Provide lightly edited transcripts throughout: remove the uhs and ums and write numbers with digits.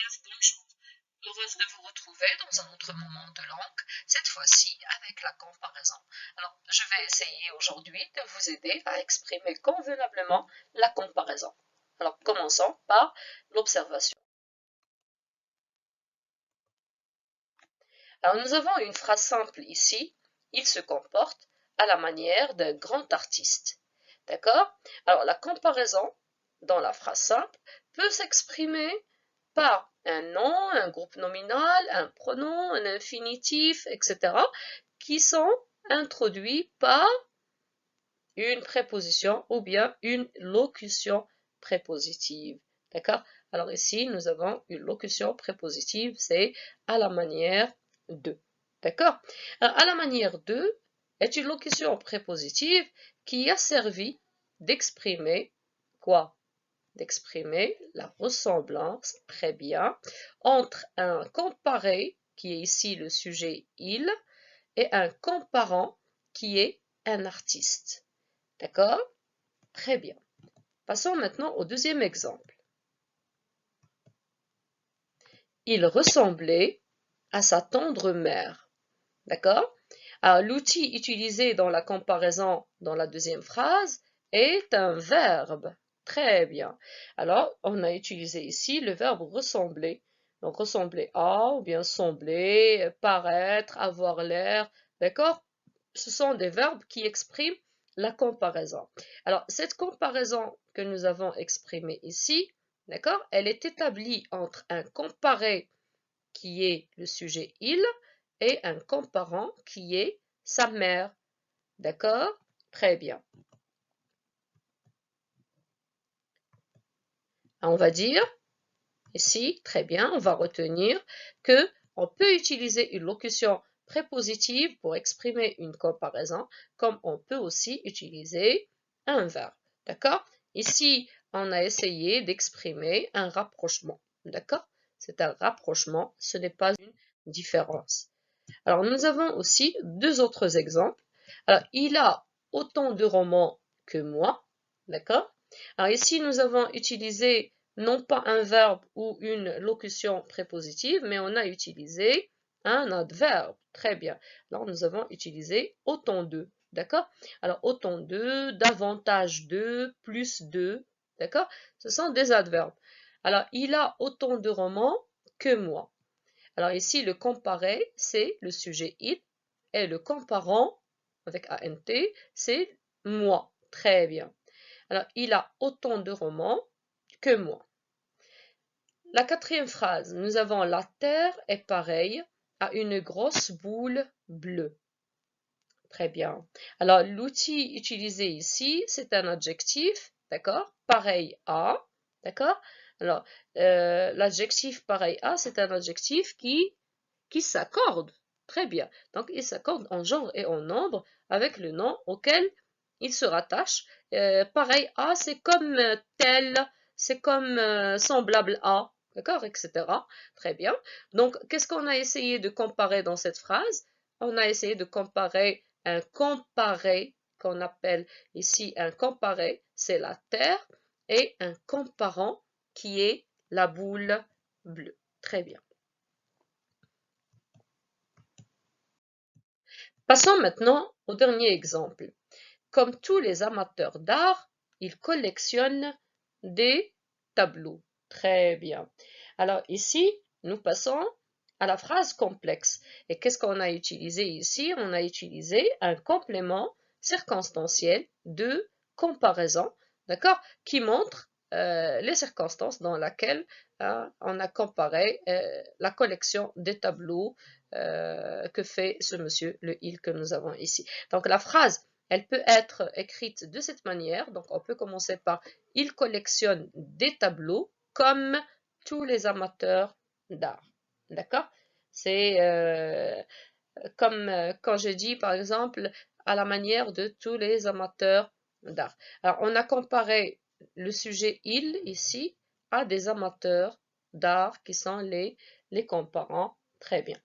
bonjour. Heureuse de vous retrouver dans un autre moment de langue, cette fois-ci avec la comparaison. Alors, je vais essayer aujourd'hui de vous aider à exprimer convenablement la comparaison. Alors, commençons par l'observation. Alors, nous avons une phrase simple ici. Il se comporte à la manière d'un grand artiste. D'accord? Alors, la comparaison dans la phrase simple peut s'exprimer par un nom, un groupe nominal, un pronom, un infinitif, etc., qui sont introduits par une préposition ou bien une locution prépositive. D'accord? Alors ici, nous avons une locution prépositive, c'est à la manière de. D'accord? À la manière de est une locution prépositive qui a servi d'exprimer quoi? D'exprimer la ressemblance, très bien, entre un comparé, qui est ici le sujet il, et un comparant, qui est un artiste. D'accord? Très bien. Passons maintenant au deuxième exemple. Il ressemblait à sa tendre mère. D'accord? Alors, l'outil utilisé dans la comparaison dans la deuxième phrase est un verbe. Très bien. Alors, on a utilisé ici le verbe ressembler. Donc, ressembler à, ou bien sembler, paraître, avoir l'air. D'accord? Ce sont des verbes qui expriment la comparaison. Alors, cette comparaison que nous avons exprimée ici, d'accord, elle est établie entre un comparé qui est le sujet il et un comparant qui est sa mère. D'accord? Très bien. On va dire ici, très bien, on va retenir que on peut utiliser une locution prépositive pour exprimer une comparaison, comme on peut aussi utiliser un verbe. D'accord? Ici, on a essayé d'exprimer un rapprochement. D'accord? C'est un rapprochement, ce n'est pas une différence. Alors, nous avons aussi deux autres exemples. Alors, il a autant de romans que moi. D'accord? Alors, ici, nous avons utilisé non pas un verbe ou une locution prépositive, mais on a utilisé un adverbe. Très bien. Alors, nous avons utilisé autant de. D'accord? Alors, autant de, davantage de, plus de. D'accord? Ce sont des adverbes. Alors, il a autant de romans que moi. Alors ici, le comparé, c'est le sujet il, et le comparant, avec ANT, c'est moi. Très bien. Alors, il a autant de romans que moi. La quatrième phrase, nous avons la Terre est pareille à une grosse boule bleue. Très bien. Alors, l'outil utilisé ici, c'est un adjectif, d'accord? Pareil à, d'accord? Alors, l'adjectif pareil à, c'est un adjectif qui s'accorde. Très bien. Donc, il s'accorde en genre et en nombre avec le nom auquel il se rattache. Pareil à, c'est comme tel, c'est comme semblable à, d'accord, etc. Très bien. Donc, qu'est-ce qu'on a essayé de comparer dans cette phrase? On a essayé de comparer un comparé, qu'on appelle ici un comparé, c'est la Terre, et un comparant qui est la boule bleue. Très bien. Passons maintenant au dernier exemple. Comme tous les amateurs d'art, il collectionne des tableaux. Très bien. Alors ici, nous passons à la phrase complexe. Et qu'est-ce qu'on a utilisé ici? On a utilisé un complément circonstanciel de comparaison, d'accord, qui montre les circonstances dans lesquelles on a comparé la collection des tableaux que fait ce monsieur, le il que nous avons ici. Donc la phrase, elle peut être écrite de cette manière. Donc on peut commencer par il collectionne des tableaux comme tous les amateurs d'art. D'accord? C'est comme quand je dis par exemple à la manière de tous les amateurs d'art. Alors on a comparé le sujet il ici à des amateurs d'art qui sont les comparants. Très bien.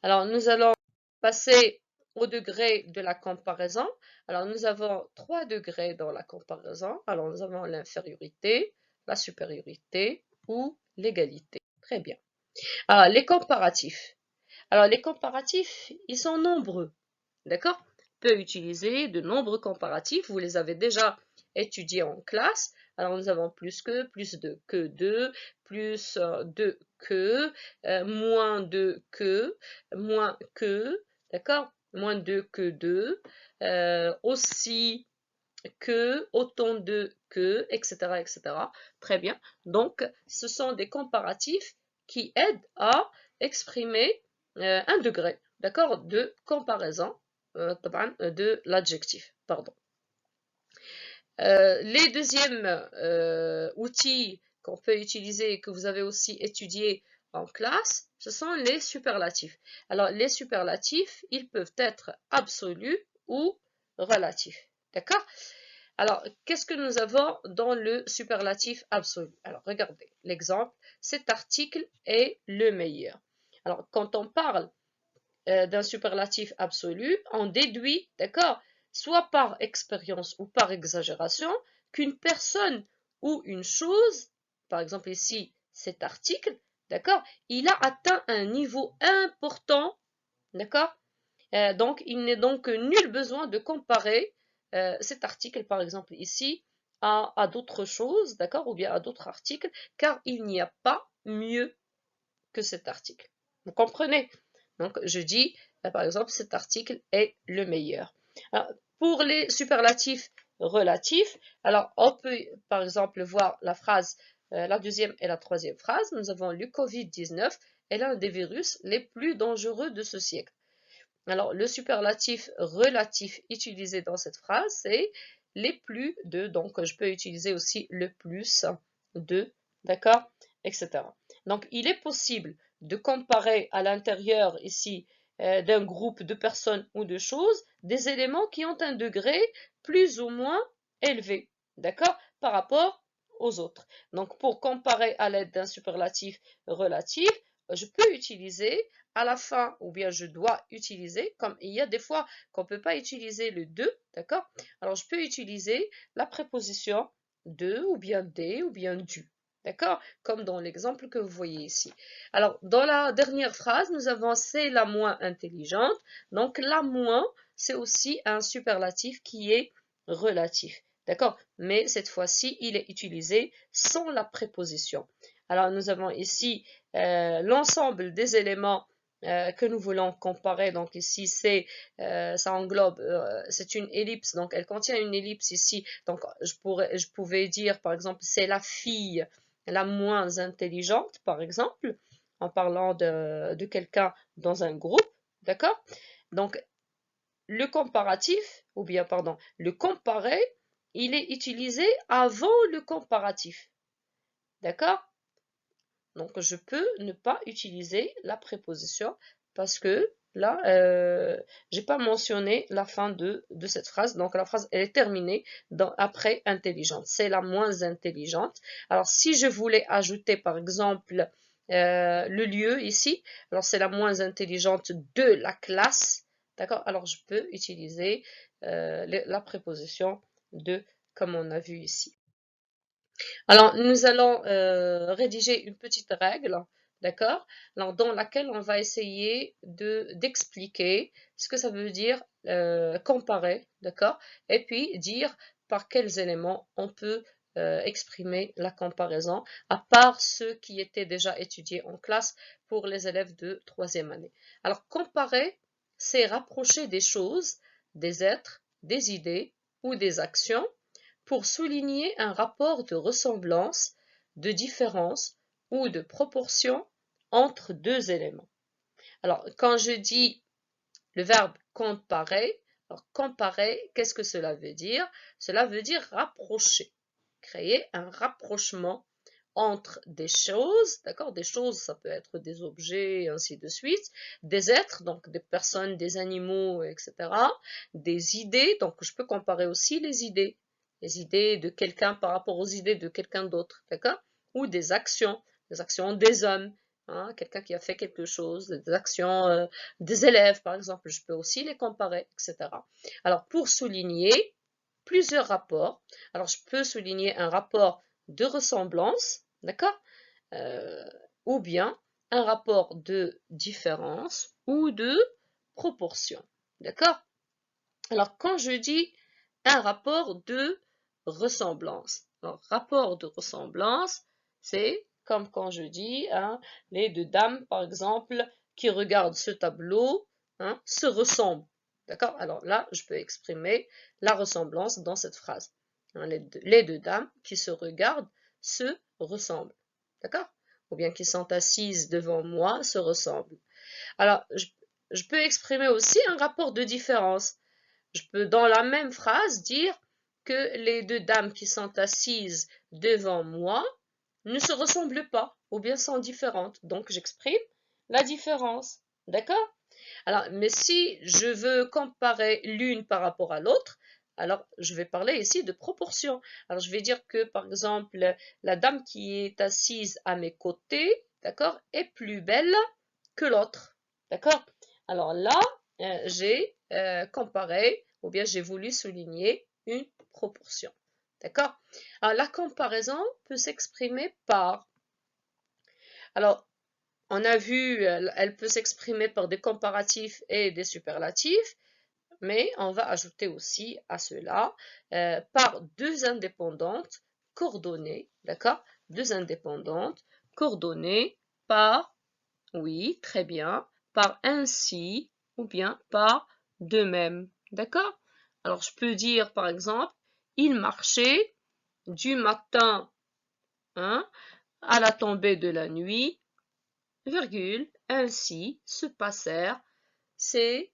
Alors, nous allons passer au degré de la comparaison. Alors, nous avons 3 degrés dans la comparaison. Alors, nous avons l'infériorité, la supériorité ou l'égalité. Très bien. Alors, les comparatifs. Alors, les comparatifs, ils sont nombreux. D'accord? On peut utiliser de nombreux comparatifs. Vous les avez déjà étudiés en classe. Alors, nous avons plus que de, plus de que, moins de que, moins que, d'accord? Moins de que de, aussi que, autant de que, etc., etc. Très bien. Donc, ce sont des comparatifs qui aident à exprimer un degré, d'accord, de comparaison de l'adjectif, pardon. Les deuxièmes outils qu'on peut utiliser et que vous avez aussi étudié en classe, ce sont les superlatifs. Alors, les superlatifs, ils peuvent être absolus ou relatifs. D'accord? Alors, qu'est-ce que nous avons dans le superlatif absolu? Alors, regardez l'exemple. Cet article est le meilleur. Alors, quand on parle d'un superlatif absolu, on déduit, d'accord, soit par expérience ou par exagération, qu'une personne ou une chose, par exemple ici cet article, d'accord, il a atteint un niveau important, d'accord, donc il n'est donc nul besoin de comparer cet article, par exemple ici, à d'autres choses, d'accord, ou bien à d'autres articles, car il n'y a pas mieux que cet article. Vous comprenez? Donc, je dis, par exemple, cet article est le meilleur. Alors, pour les superlatifs relatifs, alors on peut, par exemple, voir la phrase, la deuxième et la troisième phrase. Nous avons le Covid-19 est l'un des virus les plus dangereux de ce siècle. Alors, le superlatif relatif utilisé dans cette phrase, c'est les plus de, donc je peux utiliser aussi le plus de, d'accord, etc. Donc, il est possible de comparer à l'intérieur ici d'un groupe de personnes ou de choses des éléments qui ont un degré plus ou moins élevé, d'accord, par rapport aux autres. Donc, pour comparer à l'aide d'un superlatif relatif, je peux utiliser à la fin, ou bien je dois utiliser, comme il y a des fois qu'on ne peut pas utiliser le de, d'accord? Alors, je peux utiliser la préposition de, ou bien des, ou bien du. D'accord? Comme dans l'exemple que vous voyez ici. Alors, dans la dernière phrase, nous avons c'est la moins intelligente. Donc, la moins, c'est aussi un superlatif qui est relatif. D'accord? Mais cette fois-ci, il est utilisé sans la préposition. Alors, nous avons ici l'ensemble des éléments que nous voulons comparer. Donc ici, ça englobe, c'est une ellipse, donc elle contient une ellipse ici. Donc je pouvais dire par exemple, c'est la fille la moins intelligente, par exemple, en parlant de quelqu'un dans un groupe, d'accord? Donc le comparatif, ou bien pardon, le comparé, il est utilisé avant le comparatif, d'accord? Donc, je peux ne pas utiliser la préposition parce que là, j'ai pas mentionné la fin de cette phrase. Donc, la phrase, elle est terminée après intelligente. C'est la moins intelligente. Alors, si je voulais ajouter, par exemple, le lieu ici, alors c'est la moins intelligente de la classe. D'accord? Alors, je peux utiliser la préposition de, comme on a vu ici. Alors, nous allons rédiger une petite règle, d'accord? Alors, dans laquelle on va essayer d'expliquer ce que ça veut dire comparer, d'accord? Et puis dire par quels éléments on peut exprimer la comparaison, à part ceux qui étaient déjà étudiés en classe pour les élèves de troisième année. Alors, comparer, c'est rapprocher des choses, des êtres, des idées ou des actions pour souligner un rapport de ressemblance, de différence ou de proportion entre deux éléments. Alors, quand je dis le verbe comparer, alors comparer, qu'est-ce que cela veut dire? Cela veut dire rapprocher, créer un rapprochement entre des choses, d'accord? Des choses, ça peut être des objets, et ainsi de suite, des êtres, donc des personnes, des animaux, etc., des idées, donc je peux comparer aussi les idées de quelqu'un par rapport aux idées de quelqu'un d'autre, d'accord? Ou des actions des hommes, hein, quelqu'un qui a fait quelque chose, des actions des élèves, par exemple, je peux aussi les comparer, etc. Alors, pour souligner plusieurs rapports, alors je peux souligner un rapport de ressemblance, d'accord? ou bien un rapport de différence ou de proportion. D'accord? Alors, quand je dis un rapport de ressemblance, alors, rapport de ressemblance, c'est comme quand je dis hein, les deux dames, par exemple, qui regardent ce tableau, hein, se ressemblent. D'accord? Alors là, je peux exprimer la ressemblance dans cette phrase. Hein, les deux dames qui se regardent se ressemblent. D'accord? Ou bien qui sont assises devant moi se ressemblent. Alors, je peux exprimer aussi un rapport de différence. Je peux dans la même phrase dire que les deux dames qui sont assises devant moi ne se ressemblent pas ou bien sont différentes. Donc j'exprime la différence. D'accord? Alors, mais si je veux comparer l'une par rapport à l'autre, alors je vais parler ici de proportion. Alors je vais dire que par exemple, la dame qui est assise à mes côtés, d'accord, est plus belle que l'autre. D'accord? Alors là, j'ai comparé ou bien j'ai voulu souligner une proportion. D'accord? Alors la comparaison peut s'exprimer par. Alors, on a vu, elle peut s'exprimer par des comparatifs et des superlatifs, mais on va ajouter aussi à cela par deux indépendantes coordonnées, d'accord? Deux indépendantes coordonnées par, oui, très bien, par ainsi ou bien par de même, d'accord? Alors, je peux dire, par exemple, il marchait du matin hein, à la tombée de la nuit, virgule, ainsi se passèrent ces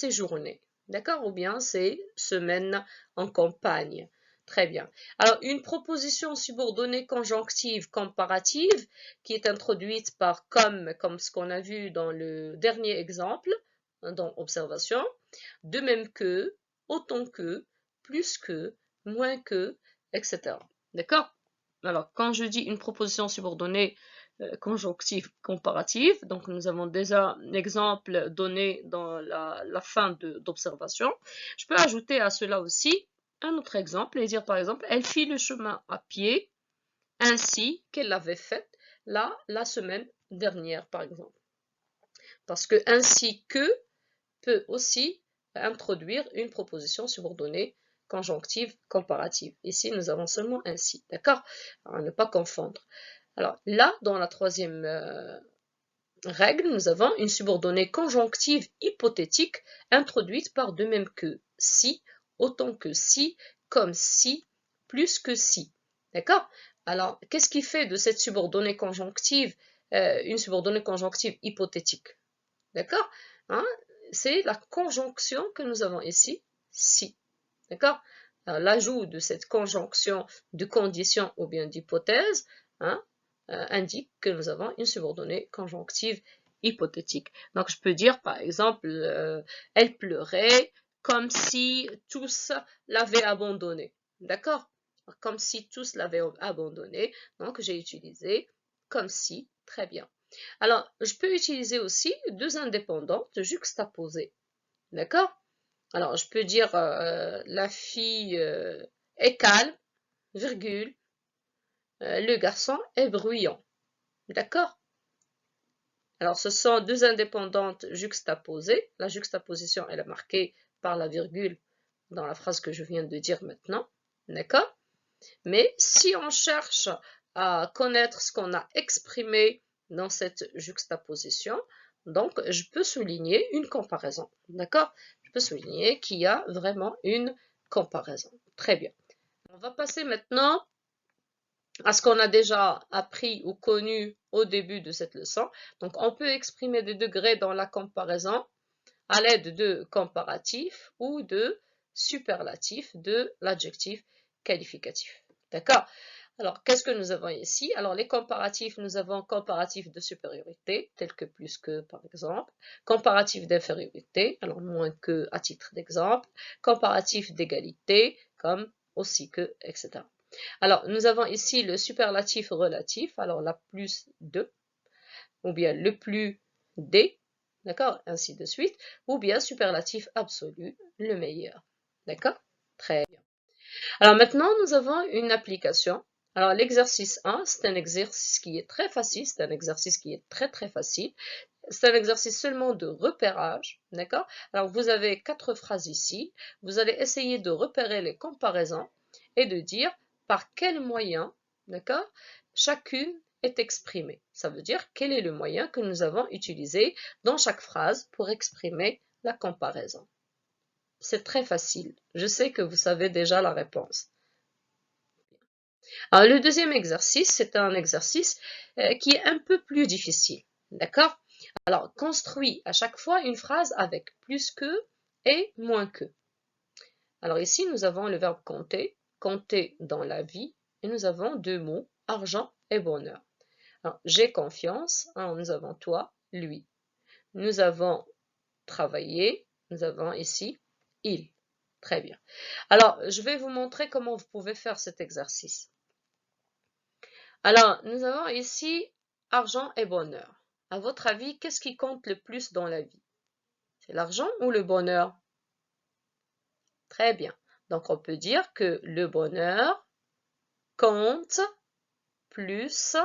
journées. D'accord? Ou bien ces semaines en campagne. Très bien. Alors, une proposition subordonnée conjonctive comparative qui est introduite par comme ce qu'on a vu dans le dernier exemple, dans observation, de même que, autant que, plus que, moins que, etc. D'accord? Alors, quand je dis une proposition subordonnée conjonctive comparative, donc nous avons déjà un exemple donné dans la fin d'observation. Je peux ajouter à cela aussi un autre exemple et dire par exemple, elle fit le chemin à pied ainsi qu'elle l'avait fait la semaine dernière, par exemple. Parce que ainsi que peut aussi introduire une proposition subordonnée conjonctive comparative. Ici, nous avons seulement ainsi, d'accord? À ne pas confondre. Alors là, dans la troisième règle, nous avons une subordonnée conjonctive hypothétique introduite par de même que si, autant que si, comme si, plus que si. D'accord? Alors, qu'est-ce qui fait de cette subordonnée conjonctive une subordonnée conjonctive hypothétique? D'accord? Hein? C'est la conjonction que nous avons ici, si. D'accord? L'ajout de cette conjonction de condition ou bien d'hypothèse hein, indique que nous avons une subordonnée conjonctive hypothétique. Donc, je peux dire, par exemple, elle pleurait comme si tous l'avaient abandonné. D'accord? Comme si tous l'avaient abandonné. Donc, j'ai utilisé comme si. Très bien. Alors, je peux utiliser aussi deux indépendantes juxtaposées. D'accord? Alors, je peux dire la fille est calme, virgule, le garçon est bruyant. D'accord? Alors, ce sont deux indépendantes juxtaposées. La juxtaposition, elle est marquée par la virgule dans la phrase que je viens de dire maintenant. D'accord? Mais si on cherche à connaître ce qu'on a exprimé dans cette juxtaposition, donc je peux souligner une comparaison. D'accord? Je peux souligner qu'il y a vraiment une comparaison. Très bien. On va passer maintenant à ce qu'on a déjà appris ou connu au début de cette leçon. Donc, on peut exprimer des degrés dans la comparaison à l'aide de comparatifs ou de superlatifs de l'adjectif qualificatif. D'accord? Alors, qu'est-ce que nous avons ici? Alors, les comparatifs, nous avons comparatif de supériorité, tel que plus que, par exemple. Comparatif d'infériorité, alors moins que, à titre d'exemple. Comparatif d'égalité, comme aussi que, etc. Alors, nous avons ici le superlatif relatif, alors la plus de, ou bien le plus des, d'accord, ainsi de suite, ou bien superlatif absolu, le meilleur. D'accord? Très bien. Alors maintenant, nous avons une application. Alors, l'exercice 1, c'est un exercice qui est très facile, c'est un exercice qui est très facile. C'est un exercice seulement de repérage, d'accord? Alors, vous avez 4 phrases ici. Vous allez essayer de repérer les comparaisons et de dire par quel moyen, d'accord, chacune est exprimée. Ça veut dire quel est le moyen que nous avons utilisé dans chaque phrase pour exprimer la comparaison. C'est très facile. Je sais que vous savez déjà la réponse. Alors, le deuxième exercice, c'est un exercice qui est un peu plus difficile. D'accord? Alors, construis à chaque fois une phrase avec plus que et moins que. Alors ici, nous avons le verbe compter, compter dans la vie, et nous avons deux mots, argent et bonheur. Alors, j'ai confiance, alors nous avons toi, lui. Nous avons travaillé, nous avons ici il. Très bien. Alors, je vais vous montrer comment vous pouvez faire cet exercice. Alors, nous avons ici argent et bonheur. À votre avis, qu'est-ce qui compte le plus dans la vie? C'est l'argent ou le bonheur? Très bien. Donc, on peut dire que le bonheur compte plus,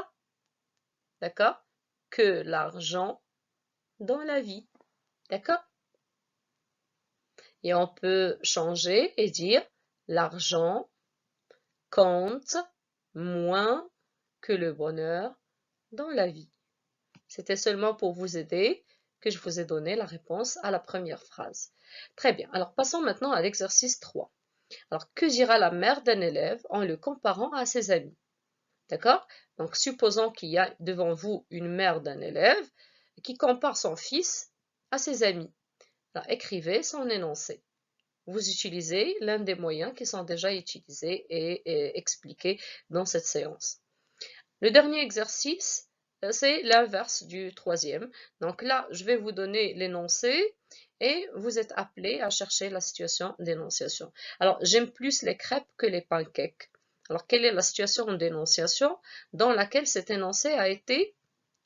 d'accord, que l'argent dans la vie. D'accord? Et on peut changer et dire l'argent compte moins que le bonheur dans la vie. C'était seulement pour vous aider que je vous ai donné la réponse à la première phrase. Très bien. Alors, passons maintenant à l'exercice 3. Alors, que dira la mère d'un élève en le comparant à ses amis? D'accord? Donc, supposons qu'il y a devant vous une mère d'un élève qui compare son fils à ses amis. Alors, écrivez son énoncé. Vous utilisez l'un des moyens qui sont déjà utilisés et expliqués dans cette séance. Le dernier exercice, c'est l'inverse du troisième. Donc là, je vais vous donner l'énoncé et vous êtes appelé à chercher la situation d'énonciation. Alors, j'aime plus les crêpes que les pancakes. Alors, quelle est la situation d'énonciation dans laquelle cet énoncé a été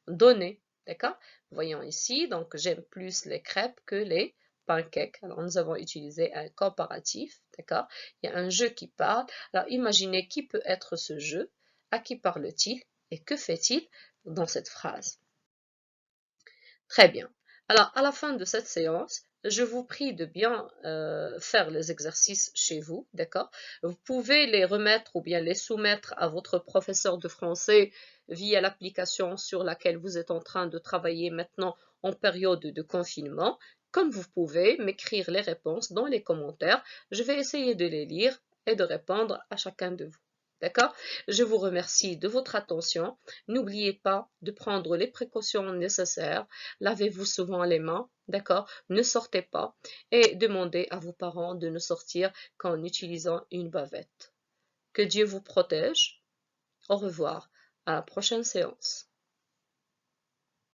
donné? D'accord? Voyons ici, donc j'aime plus les crêpes que les pancakes. Alors, nous avons utilisé un comparatif, d'accord? Il y a un jeu qui parle. Alors, imaginez qui peut être ce jeu, à qui parle-t-il et que fait-il dans cette phrase? Très bien. Alors, à la fin de cette séance, je vous prie de bien faire les exercices chez vous, d'accord? Vous pouvez les remettre ou bien les soumettre à votre professeur de français via l'application sur laquelle vous êtes en train de travailler maintenant en période de confinement. Comme vous pouvez m'écrire les réponses dans les commentaires, je vais essayer de les lire et de répondre à chacun de vous. D'accord? Je vous remercie de votre attention. N'oubliez pas de prendre les précautions nécessaires. Lavez-vous souvent les mains, d'accord? Ne sortez pas et demandez à vos parents de ne sortir qu'en utilisant une bavette. Que Dieu vous protège. Au revoir. À la prochaine séance.